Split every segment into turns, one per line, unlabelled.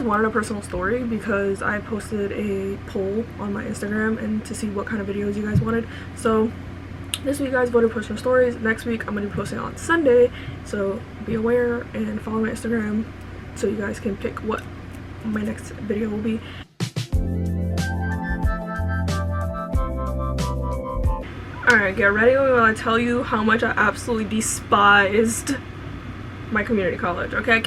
wanted a personal story because I posted a poll on my Instagram and to see what kind of videos you guys wanted. So this week you guys voted personal stories. Next week I'm going to be posting on Sunday, so be aware and follow my Instagram so you guys can pick what my next video will be. Alright, get ready while I tell you how much I absolutely despised my community college. Okay, I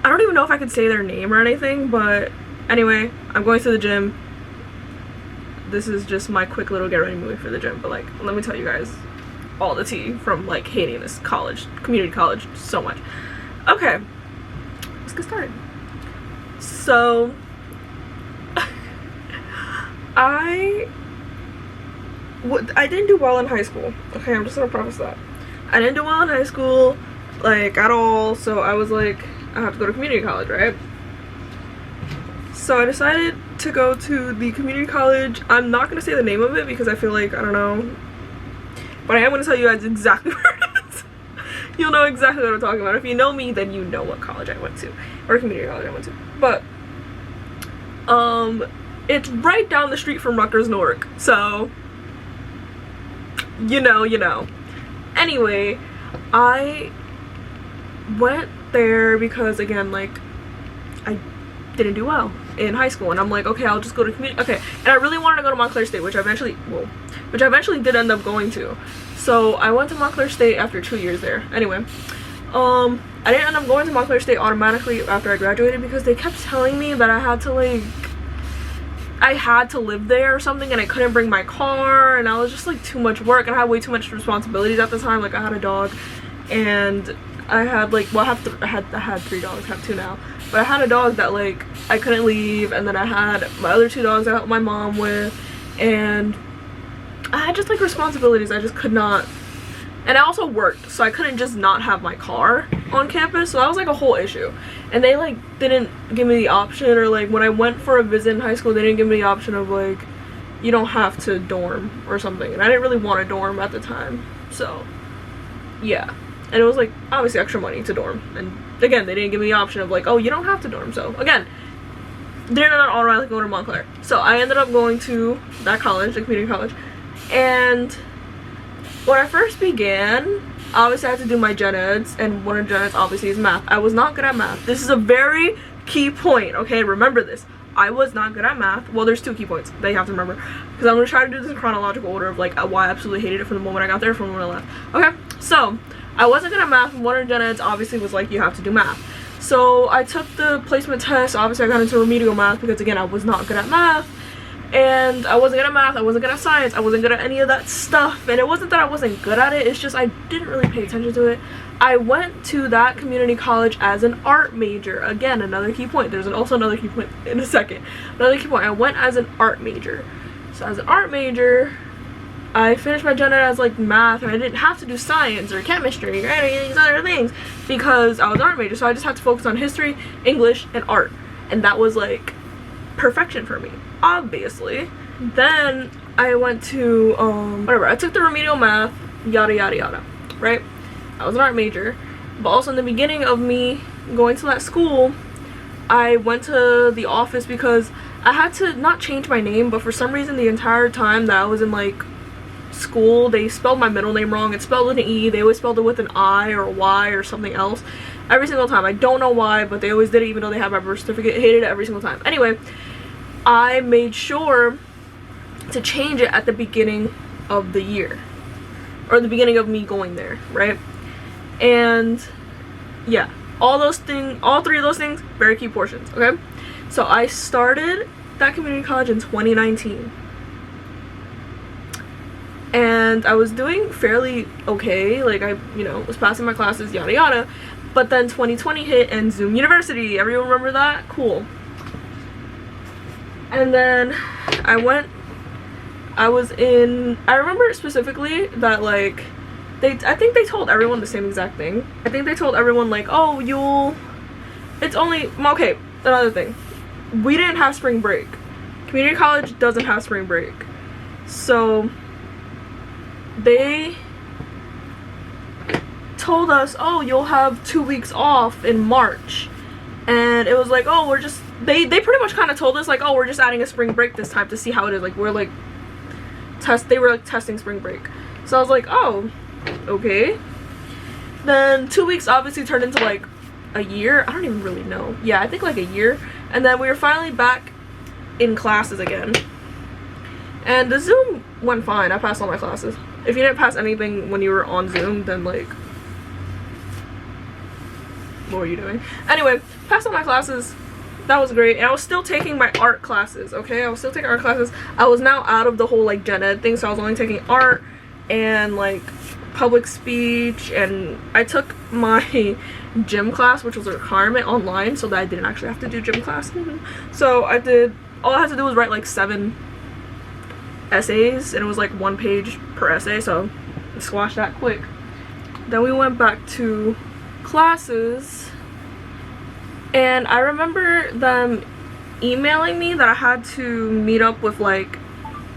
don't even know if I could say their name or anything, but anyway, I'm going to the gym. This is just my quick little get ready movie for the gym, but like, let me tell you guys all the tea from like hating this college, community college, so much. Okay, let's get started. So, I didn't do well in high school. Okay, I'm just gonna preface that. I didn't do well in high school, like, at all, so I was like, I have to go to community college, right? So I decided to go to the community college. I'm not gonna say the name of it because I feel like, I don't know, but I am gonna tell you guys exactly where it is. You'll know exactly what I'm talking about. If you know me, then you know what college I went to, or community college I went to. But it's right down the street from Rutgers, Newark, so you know. Anyway, I went there because, again, like, I didn't do well in high school, and I'm like, okay, I'll just go to community. Okay, and I really wanted to go to Montclair State, which I eventually did end up going to. So I went to Montclair State after 2 years there. Anyway, I didn't end up going to Montclair State automatically after I graduated because they kept telling me that I had to live there or something, and I couldn't bring my car, and I was just like too much work, and I had way too much responsibilities at the time. Like, I had a dog, and I had like, well, I had 3 dogs, I have 2 now, but I had a dog that like I couldn't leave, and then I had my other 2 dogs I helped my mom with, and I had just like responsibilities I just could not. And I also worked, so I couldn't just not have my car on campus, so that was like a whole issue. And they like didn't give me the option, or like when I went for a visit in high school, they didn't give me the option of like, you don't have to dorm or something. And I didn't really want a dorm at the time, so yeah. And it was like obviously extra money to dorm. And again, they didn't give me the option of like, oh, you don't have to dorm. So again, they're not automatically going to Montclair. So I ended up going to that college, the community college, and when I first began, obviously I had to do my gen eds, and one of gen eds obviously is math. I was not good at math. This is a very key point, okay? Remember this. I was not good at math. Well, there's 2 key points that you have to remember, because I'm going to try to do this in chronological order of like why I absolutely hated it from the moment I got there, from when I left. Okay, so I wasn't good at math, and one of gen eds obviously was like, you have to do math. So I took the placement test. Obviously I got into remedial math because, again, I was not good at math. And I wasn't good at math, I wasn't good at science, I wasn't good at any of that stuff. And it wasn't that I wasn't good at it, it's just I didn't really pay attention to it. I went to that community college as an art major. Again, another key point. There's also another key point in a second. Another key point, I went as an art major. So as an art major, I finished my gen ed as like math, and I didn't have to do science or chemistry or any of these other things because I was an art major. So I just had to focus on history, English, and art. And that was like perfection for me, obviously. Then I went to whatever, I took the remedial math, yada yada yada, right? I was an art major, but also in the beginning of me going to that school, I went to the office because I had to not change my name, but for some reason the entire time that I was in like school, they spelled my middle name wrong. It's spelled with an E. They always spelled it with an I or a Y or something else every single time. I don't know why, but they always did it even though they had my birth certificate. Hated it every single time. Anyway, I made sure to change it at the beginning of the year, or the beginning of me going there, right? And yeah, all 3 of those things, very key portions, okay? So I started that community college in 2019. And I was doing fairly okay, like I, was passing my classes, yada yada. But then 2020 hit and Zoom University, everyone remember that? Cool. And then I remember specifically that like, I think they told everyone the same exact thing. I think they told everyone like, oh, okay, another thing. We didn't have spring break. Community college doesn't have spring break. So they told us, oh, you'll have 2 weeks off in March. And it was like, oh, we're just, they pretty much kind of told us like, oh, we're just adding a spring break this time to see how it is. Like, we're like they were like testing spring break. So I was like, oh, okay. Then 2 weeks obviously turned into like a year. I don't even really know. Yeah, I think like a year. And then we were finally back in classes again. And the Zoom went fine. I passed all my classes. If you didn't pass anything when you were on Zoom, then like, what were you doing? Anyway, passed all my classes. That was great. And I was still taking my art classes, okay? I was still taking art classes. I was now out of the whole like gen ed thing, so I was only taking art and like public speech, and I took my gym class, which was a requirement, online, so that I didn't actually have to do gym class. So I did, all I had to do was write like 7 essays, and it was like 1 page per essay, so I squashed that quick. Then we went back to classes, and I remember them emailing me that I had to meet up with like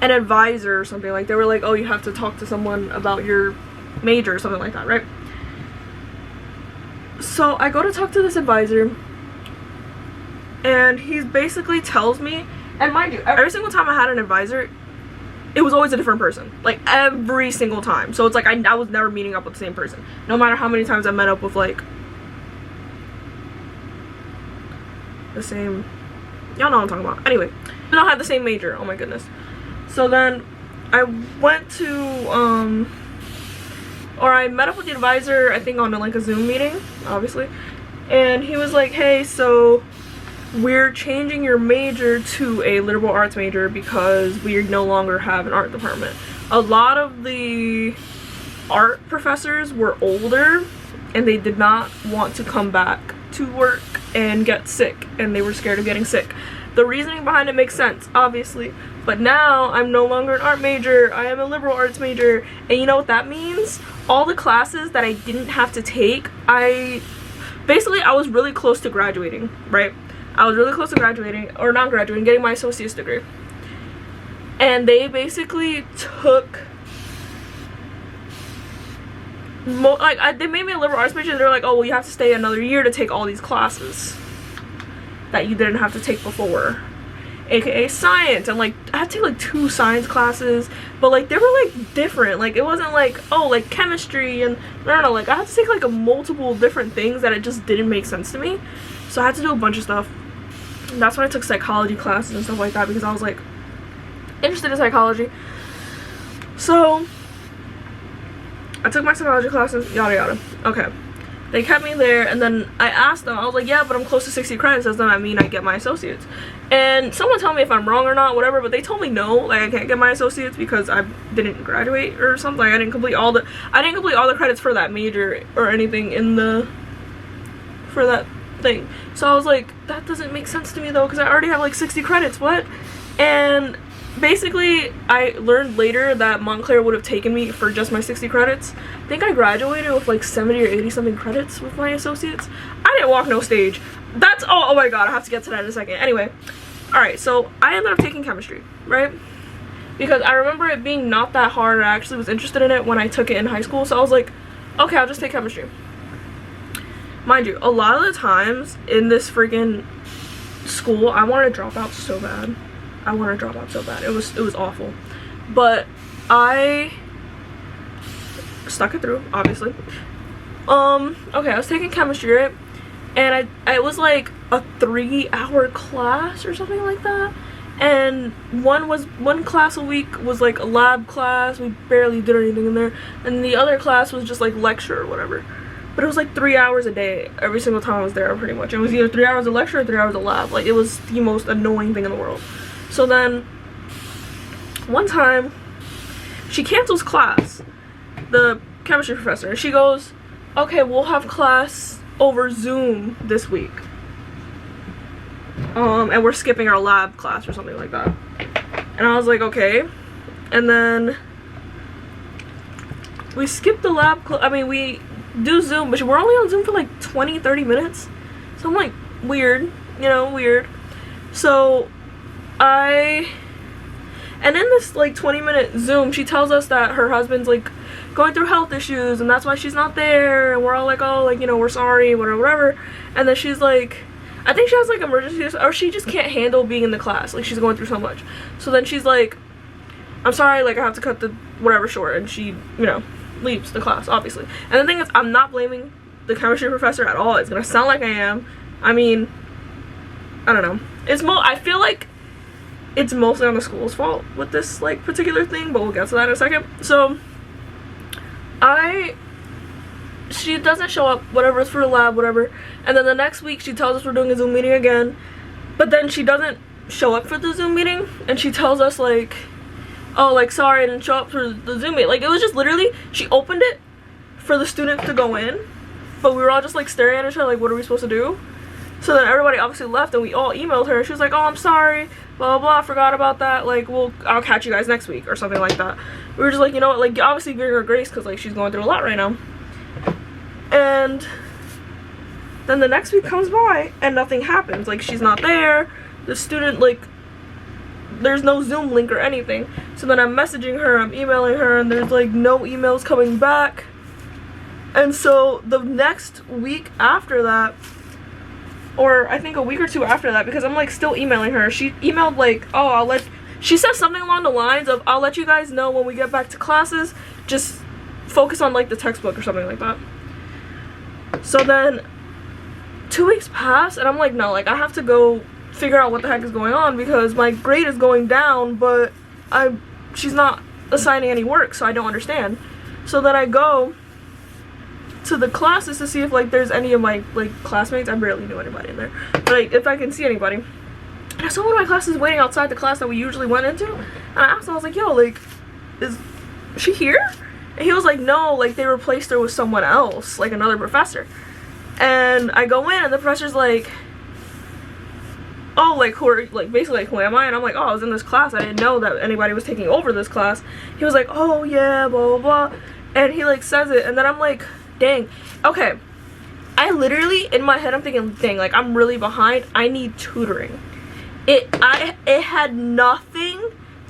an advisor or something. Like, they were like, oh, you have to talk to someone about your major or something like that, right? So I go to talk to this advisor, and he basically tells me, and mind you, every single time I had an advisor, it was always a different person, like every single time. So it's like I was never meeting up with the same person, no matter how many times I met up with like the same, y'all know what I'm talking about. Anyway, we don't have the same major. Oh my goodness. So then I went to or I met up with the advisor, I think on like a Zoom meeting, obviously, and he was like, hey, so we're changing your major to a liberal arts major because we no longer have an art department. A lot of the art professors were older, and they did not want to come back to work and get sick, and they were scared of getting sick. The reasoning behind it makes sense, obviously, but now I'm no longer an art major, I am a liberal arts major, and you know what that means? All the classes that I didn't have to take, I was really close to graduating, right? I was really close to graduating, or not graduating, getting my associate's degree. And they basically took, they made me a liberal arts major. They're like, oh, well, you have to stay another year to take all these classes that you didn't have to take before, aka science. And like, I had to take like 2 science classes, but like they were like different. Like, it wasn't like, oh, like chemistry, and no, like I had to take like a multiple different things that it just didn't make sense to me. So I had to do a bunch of stuff. And that's when I took psychology classes and stuff like that, because I was like interested in psychology. So I took my psychology classes, yada yada. Okay, they kept me there, and then I asked them, I was like, yeah, but I'm close to 60 credits, does that mean I get my associates? And someone tell me if I'm wrong or not, whatever, but they told me no, like I can't get my associates because I didn't graduate or something. I didn't complete all the credits for that major or anything for that thing. So I was like, that doesn't make sense to me though, because I already have like 60 credits, what? And basically I learned later that Montclair would have taken me for just my 60 credits. I think I graduated with like 70 or 80 something credits with my associates. I didn't walk no stage. That's, oh my god, I have to get to that in a second. Anyway, alright, so I ended up taking chemistry, right? Because I remember it being not that hard, and I actually was interested in it when I took it in high school, so I was like, okay, I'll just take chemistry. Mind you, a lot of the times in this freaking school, I wanted to drop out so bad. I wanted to drop out so bad. It was awful. But I stuck it through, obviously. Okay, I was taking chemistry, right? And it was like a 3-hour class or something like that. And one class a week was like a lab class. We barely did anything in there. And the other class was just like lecture or whatever. But it was like 3 hours a day every single time I was there, pretty much. It was either 3 hours of lecture or 3 hours of lab. Like, it was the most annoying thing in the world. So then one time she cancels class, the chemistry professor, and she goes, okay, we'll have class over Zoom this week, and we're skipping our lab class or something like that. And I was like, okay. And then we skipped the lab we do Zoom, but we're only on Zoom for like 20-30 minutes. So I'm like, weird, you know, weird. So and in this like 20-minute Zoom, she tells us that her husband's like going through health issues, and that's why she's not there, and we're all like, oh, like, you know, we're sorry, whatever. And then she's like, I think she has like emergencies, or she just can't handle being in the class. Like she's going through so much. So then she's like, I'm sorry, like I have to cut the whatever short, and she, you know, leaves the class, obviously. And the thing is, I'm not blaming the chemistry professor at all. It's gonna sound like I am. I mean, I don't know. I feel like it's mostly on the school's fault with this like particular thing, but we'll get to that in a second. So she doesn't show up, whatever, it's for the lab, whatever, and then the next week she tells us we're doing a Zoom meeting again, but then she doesn't show up for the Zoom meeting, and she tells us like, oh, like, sorry I didn't show up for the Zoom meeting. Like, it was just literally, she opened it for the students to go in, but we were all just like staring at each other like, what are we supposed to do? So then everybody obviously left, and we all emailed her, and she was like, oh, I'm sorry, blah, blah, blah, I forgot about that, like, I'll catch you guys next week, or something like that. We were just like, you know what, like, obviously giving her grace, because, like, she's going through a lot right now. And then the next week comes by, and nothing happens. Like, she's not there, the student, like, there's no Zoom link or anything. So then I'm messaging her, I'm emailing her, and there's, like, no emails coming back. And so the next week after that, or I think a week or two after that, because I'm like still emailing her, she emailed like, oh, she said something along the lines of, I'll let you guys know when we get back to classes, just focus on like the textbook or something like that. So then 2 weeks pass, and I'm like, no, like I have to go figure out what the heck is going on, because my grade is going down, but she's not assigning any work, so I don't understand. So then I go to the classes to see if like there's any of my like classmates. I barely knew anybody in there, but like if I can see anybody. And I saw one of my classes waiting outside the class that we usually went into, and I asked him, I was like, yo, like, is she here? And he was like, no, like they replaced her with someone else, like another professor. And I go in, and the professor's like, oh, like who are, like basically like who am I? And I'm like, oh, I was in this class, I didn't know that anybody was taking over this class. He was like, oh yeah, blah blah blah, and he like says it, and then I'm like, dang, okay, I literally in my head I'm thinking, dang, like I'm really behind, I need tutoring. It had nothing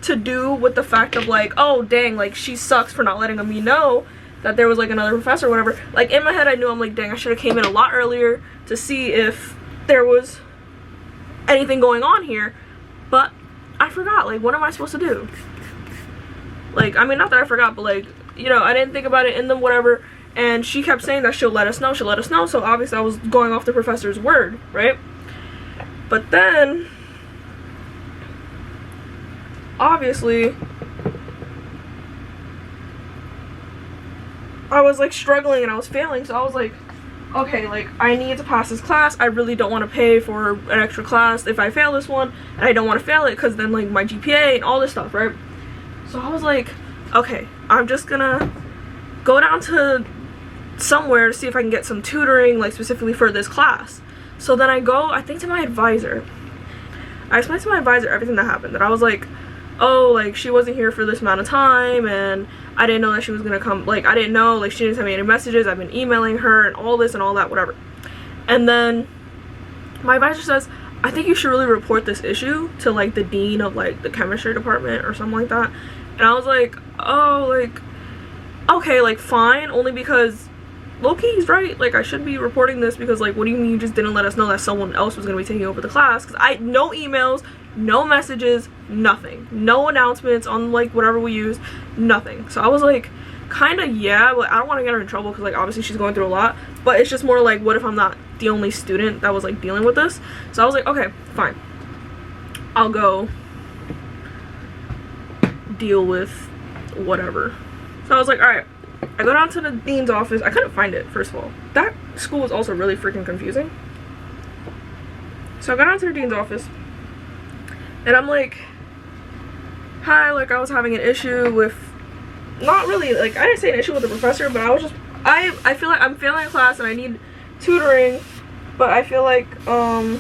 to do with the fact of like, oh dang, like she sucks for not letting me know that there was like another professor or whatever. Like in my head I knew, I'm like, dang, I should have came in a lot earlier to see if there was anything going on here, but I forgot. Like, what am I supposed to do? Like, I mean, not that I forgot, but like, you know, I didn't think about it in the whatever. And she kept saying that she'll let us know, so obviously I was going off the professor's word, right? But then obviously I was like struggling and I was failing, so I was like, okay, like I need to pass this class. I really don't want to pay for an extra class if I fail this one, and I don't want to fail it because then like my GPA and all this stuff, right? So I was like, okay, I'm just gonna go down to somewhere to see if I can get some tutoring, like specifically for this class. So then I go, I think, to my advisor. I explained to my advisor everything that happened, that I was like, oh, like she wasn't here for this amount of time, and I didn't know that she was gonna come, like I didn't know, like she didn't send me any messages, I've been emailing her and all this and all that, whatever. And then my advisor says, I think you should really report this issue to like the dean of like the chemistry department or something like that. And I was like, oh, like okay, like fine, only because low-key he's right, like I should be reporting this, because like what do you mean you just didn't let us know that someone else was gonna be taking over the class? Because no emails, no messages, nothing, no announcements on like whatever we use, nothing. So I was like, kind of, yeah, but I don't want to get her in trouble because like obviously she's going through a lot, but it's just more like, what if I'm not the only student that was like dealing with this? So I was like, okay, fine, I'll go deal with whatever. So I was like, all right. I go down to the dean's office. I couldn't find it, first of all. That school was also really freaking confusing. So I got down to the dean's office, and I'm like, hi, like I was having an issue with, not really, like I didn't say an issue with the professor, but I was just, I feel like I'm failing a class and I need tutoring, but I feel like, I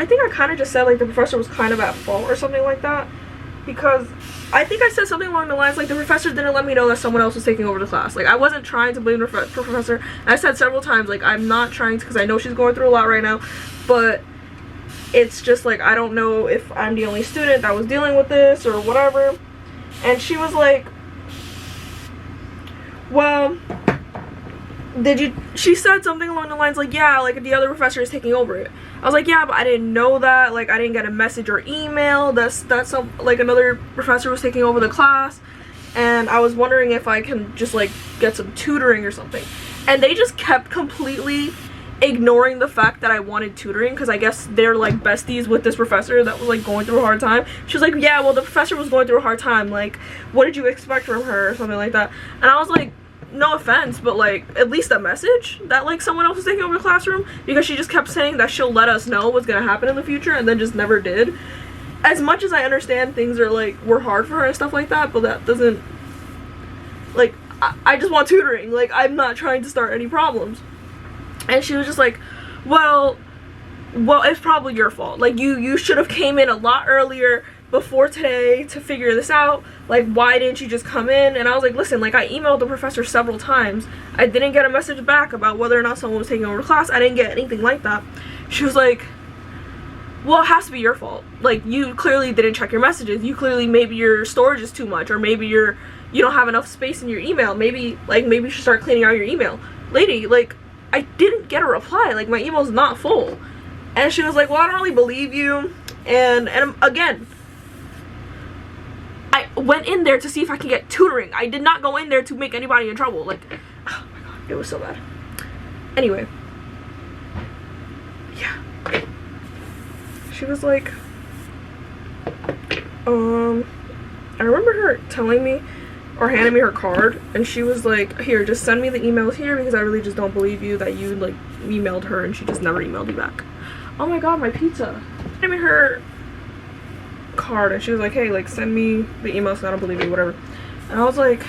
think I kind of just said like the professor was kind of at fault or something like that, because I think I said something along the lines like the professor didn't let me know that someone else was taking over the class. Like I wasn't trying to blame the professor. I said several times like I'm not trying to, because I know she's going through a lot right now, but it's just like I don't know if I'm the only student that was dealing with this or whatever. And she was like, well, she said something along the lines like, yeah, like the other professor is taking over it. I was like, yeah, but I didn't know that. Like, I didn't get a message or email that's like another professor was taking over the class, and I was wondering if I can just like get some tutoring or something. And they just kept completely ignoring the fact that I wanted tutoring, because I guess they're like besties with this professor that was like going through a hard time. She was like, yeah, well, the professor was going through a hard time, like what did you expect from her, or something like that. And I was like, no offense, but like at least a message that like someone else is taking over the classroom, because she just kept saying that she'll let us know what's gonna happen in the future and then just never did. As much as I understand things are like were hard for her and stuff like that, but that doesn't, like, I just want tutoring, like I'm not trying to start any problems. And she was just like, well, it's probably your fault, like you should have came in a lot earlier before today to figure this out. Like, why didn't you just come in? And I was like, listen, like I emailed the professor several times. I didn't get a message back about whether or not someone was taking over the class. I didn't get anything like that. She was like, well, it has to be your fault. Like, you clearly didn't check your messages. You clearly, maybe your storage is too much, or maybe you don't have enough space in your email. Maybe you should start cleaning out your email. Lady, like, I didn't get a reply. Like, my email's not full. And she was like, well, I don't really believe you. And again, I went in there to see if I could get tutoring. I did not go in there to make anybody in trouble. Like, oh my god, it was so bad. Anyway, yeah. She was like, I remember her telling me or handing me her card, and she was like, here, just send me the emails here, because I really just don't believe you that you like emailed her and she just never emailed you back. Oh my god, my pizza. Handed me her card, and she was like, hey, like send me the emails, so I don't believe you, whatever. And I was like,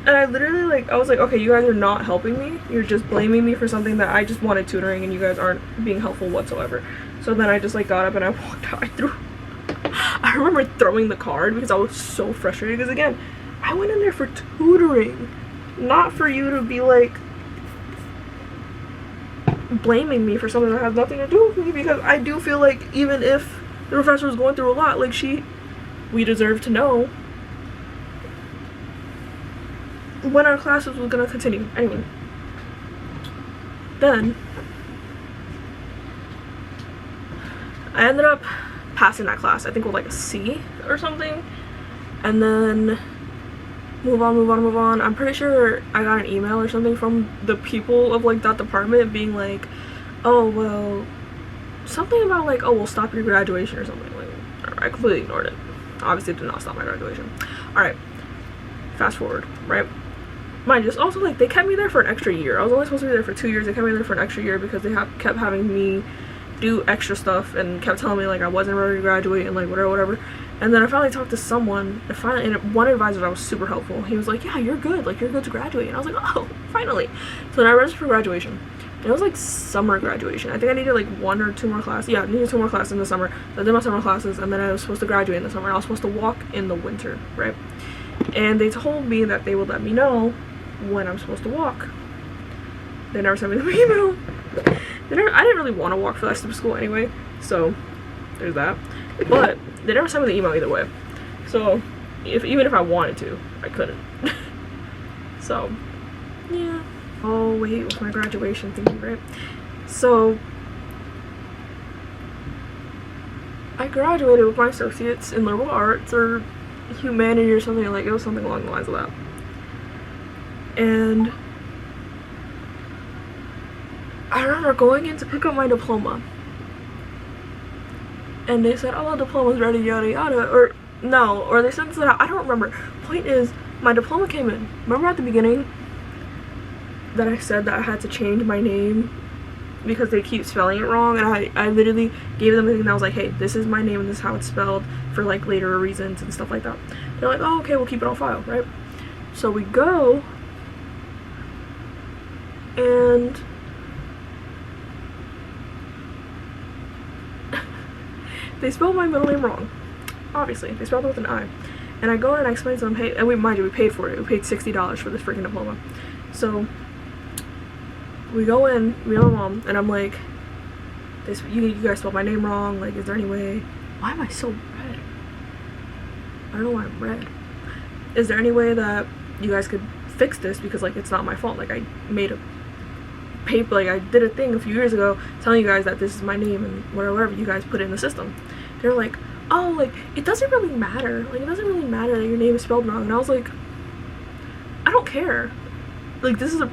and I literally like, I was like, okay, you guys are not helping me. You're just blaming me for something that I just wanted tutoring, and you guys aren't being helpful whatsoever. So then I just like got up and I walked out. I remember throwing the card because I was so frustrated, because again, I went in there for tutoring, not for you to be like blaming me for something that has nothing to do with me. Because I do feel like even if the professor was going through a lot, like we deserve to know when our classes was gonna continue. Anyway, then I ended up passing that class, I think with like a C or something, and then move on. I'm pretty sure I got an email or something from the people of like that department being like, oh well, something about like, oh, we'll stop your graduation or something. Like, I completely ignored it. Obviously it did not stop my graduation. Alright, fast forward, right? Mind you, also like they kept me there for an extra year. I was only supposed to be there for 2 years. They kept me there for an extra year because they kept having me do extra stuff and kept telling me like I wasn't ready to graduate and like whatever. And then I finally talked to someone, and one advisor that was super helpful. He was like, yeah, you're good, like you're good to graduate. And I was like, oh, finally. So then I registered for graduation. And it was like summer graduation. I think I needed like 1 or 2 more classes. Yeah, I needed 2 more classes in the summer. So I did my summer classes, and then I was supposed to graduate in the summer, and I was supposed to walk in the winter, right? And they told me that they would let me know when I'm supposed to walk. They never sent me the email. I didn't really want to walk for that stupid school anyway, so there's that. But they never sent me the email either way. So even if I wanted to, I couldn't. So yeah. Oh wait, it was my graduation thingy, right? So I graduated with my associates in liberal arts or humanity or something, like it was something along the lines of that. And I remember going in to pick up my diploma, and they said, oh, the diploma's ready, yada yada, or no, or they sent it out, I don't remember. Point is, my diploma came in. Remember at the beginning that I said that I had to change my name because they keep spelling it wrong, and I literally gave them the thing, and I was like, hey, this is my name and this is how it's spelled for like later reasons and stuff like that. They're like, oh, okay, we'll keep it on file, right? So we go, and they spelled my middle name wrong. Obviously, they spelled it with an I. And I go in and I explain to them, hey, and mind you, we paid for it. We paid $60 for this freaking diploma. So we go in, me and my mom, and I'm like, you guys spelled my name wrong. Like, is there any way? Why am I so red? I don't know why I'm red. is there any way that you guys could fix this, because like it's not my fault. Like I made a paper, like I did a thing a few years ago telling you guys that this is my name and whatever you guys put in the system. They're like, oh, like it doesn't really matter, like it doesn't really matter that your name is spelled wrong. And I was like, I don't care, like this is a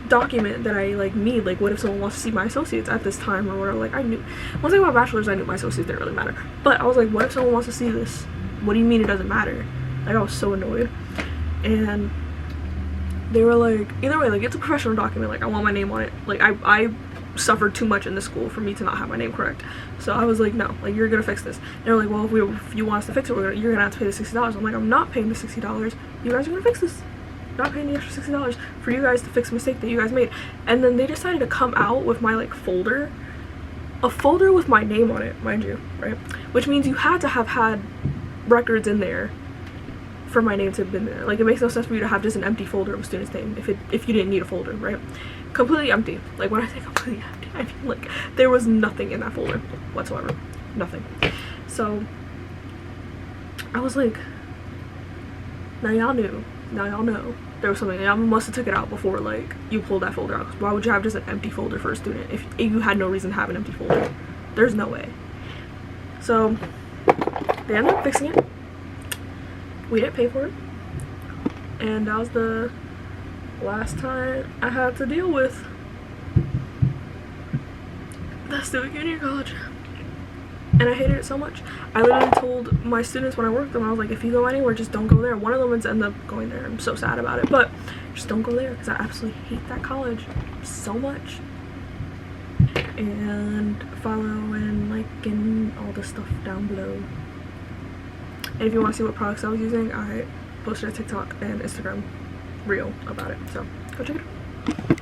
document that I like need. Like what if someone wants to see my associates at this time or whatever. Like I knew, once I got my bachelor's I knew my associates didn't really matter, but I was like, what if someone wants to see this? What do you mean it doesn't matter? Like I was so annoyed. And they were like, either way, like it's a professional document, like I want my name on it. Like I suffered too much in this school for me to not have my name correct. So I was like, no, like you're gonna fix this. And they're like, well, if you want us to fix it, you're gonna have to pay the $60. I'm like, I'm not paying the $60. You guys are gonna fix this. Not paying the extra $60 for you guys to fix a mistake that you guys made. And then they decided to come out with my like folder, a folder with my name on it, mind you, right? Which means you had to have had records in there for my name to have been there. Like it makes no sense for you to have just an empty folder of a student's name if you didn't need a folder, right? Completely empty. Like when I say completely empty, I mean like there was nothing in that folder whatsoever. Nothing. So I was like, now y'all knew. Now y'all know there was something. Y'all must have took it out before like you pulled that folder out. Why would you have just an empty folder for a student if you had no reason to have an empty folder? There's no way. So they ended up fixing it. We didn't pay for it, and that was the last time I had to deal with that student community college, and I hated it so much. I literally told my students when I worked them, I was like, if you go anywhere, just don't go there. One of them ended up going there. I'm so sad about it, but just don't go there because I absolutely hate that college so much. And follow and like and all the stuff down below. And if you want to see what products I was using, I posted a TikTok and Instagram reel about it, so go check it out.